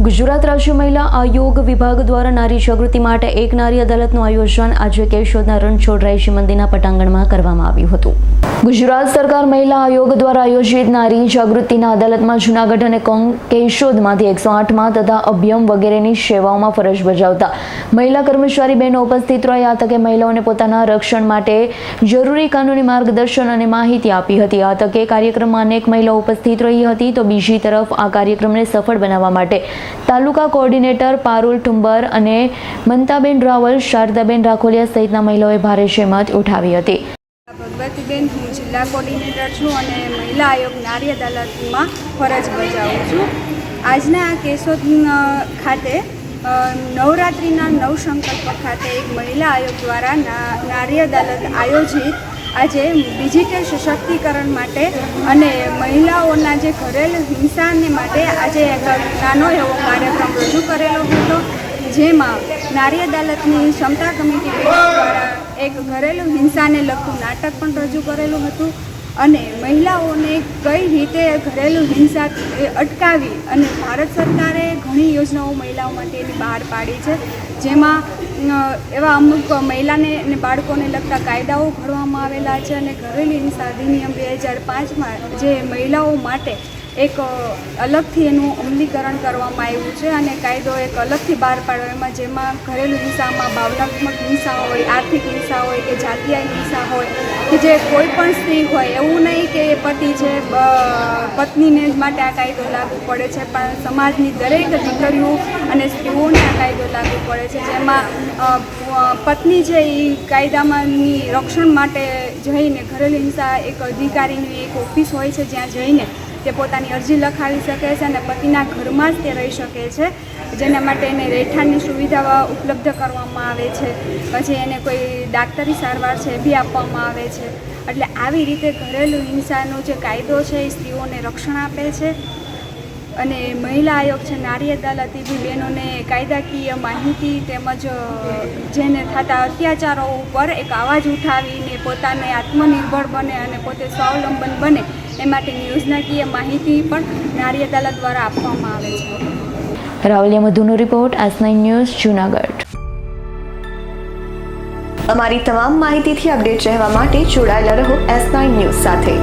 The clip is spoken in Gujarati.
ગુજરાત રાજ્ય મહિલા આયોગ વિભાગ દ્વારા નારી જાગૃતિ માટે એક નારી અદાલતનું આયોજન આજે કેશોદના રણછોડરાય શિવ મંદિરના પટાંગણમાં કરવામાં આવ્યું હતું। ગુજરાત સરકાર મહિલા આયોગ દ્વારા આયોજિત નારી જાગૃતિના અદાલતમાં જૂનાગઢ અને કેશોદમાંથી 108માં તથા અભ્યમ વગેરેની સેવાઓમાં ફરજ બજાવતા મહિલા કર્મચારી બહેનો ઉપસ્થિત રહ્યા। આ તકે મહિલાઓને પોતાના રક્ષણ માટે જરૂરી કાનૂની માર્ગદર્શન અને માહિતી આપી હતી। આ તકે કાર્યક્રમમાં અનેક મહિલાઓ ઉપસ્થિત રહી હતી। તો બીજી તરફ આ કાર્યક્રમને સફળ બનાવવા માટે તાલુકા કોઓર્ડિનેટર પારુલ ટુંબર અને મમતાબેન રાવલ, શારદાબેન રાખોલિયા સહિતના મહિલાઓએ ભારે જહેમત ઉઠાવી હતી। ભગવતીબેન, હું જિલ્લા કોઓર્ડિનેટર છું અને મહિલા આયોગ નારી અદાલતમાં ફરજ બજાવું છું। આજના આ કેશોદ ખાતે નવરાત્રિના નવસંકલ્પ ખાતે એક મહિલા આયોગ દ્વારા નારી અદાલત આયોજિત આજે ડિજિટલ સશક્તિકરણ માટે અને મહિલાઓના જે ઘરેલું હિંસાને માટે આજે એક નાનો એવો કાર્યક્રમ રજૂ કરેલો હતો, જેમાં નારી અદાલતની ક્ષમતા કમિટી દ્વારા એક ઘરેલું હિંસાને લગતું નાટક પણ રજૂ કરેલું હતું અને મહિલાઓને કઈ રીતે ઘરેલું હિંસા અટકાવી અને ભારત સરકારે ઘણી યોજનાઓ મહિલાઓ માટેની બહાર પાડી છે, જેમાં એવા અમુક મહિલાને અને બાળકોને લગતા કાયદાઓ ઘડવામાં આવેલા છે અને ઘરેલું હિંસા અધિનિયમ 2005માં જે મહિલાઓ માટે એક અલગથી એનું અમલીકરણ કરવામાં આવ્યું છે અને કાયદો એક અલગથી બહાર પાડ્યો, એમાં જેમાં ઘરેલું હિંસામાં ભાવનાત્મક હિંસા હોય, આર્થિક હિંસા હોય કે જાતીય હિંસા હોય કે જે કોઈ પણ સ્ત્રી હોય, એવું નહીં કે એ પતિ છે પત્નીને માટે આ કાયદો લાગુ પડે છે, પણ સમાજની દરેક દીકરીઓ અને સ્ત્રીઓને આ કાયદો લાગુ પડે છે, જેમાં પત્ની છે એ કાયદામાંની રક્ષણ માટે જઈને ઘરેલું હિંસા એક અધિકારીની એક ઓફિસ હોય છે, જ્યાં જઈને તે પોતાની અરજી લખાવી શકે છે અને પતિના ઘરમાં જ તે રહી શકે છે, જેના માટે એને રહેઠાણની સુવિધા ઉપલબ્ધ કરવામાં આવે છે, પછી એને કોઈ ડાક્ટરી સારવાર છે એ બી આપવામાં આવે છે। એટલે આવી રીતે ઘરેલું હિંસાનો જે કાયદો છે એ સ્ત્રીઓને રક્ષણ આપે છે અને મહિલા આયોગ છે નારી અદાલત એ બી બહેનોને કાયદાકીય માહિતી તેમજ જેને થતા અત્યાચારો ઉપર એક અવાજ ઉઠાવીને પોતાને આત્મનિર્ભર બને અને પોતે સ્વાવલંબન બને એ માટેની યોજનાકીય માહિતી પણ નારી અદાલત દ્વારા આપવામાં આવે છે। રાવલિયા મધુનો રિપોર્ટ, S9 ન્યૂઝ, જૂનાગઢ। અમારી તમામ માહિતીથી અપડેટ રહેવા માટે જોડાયેલા રહો S9 ન્યૂઝ સાથે।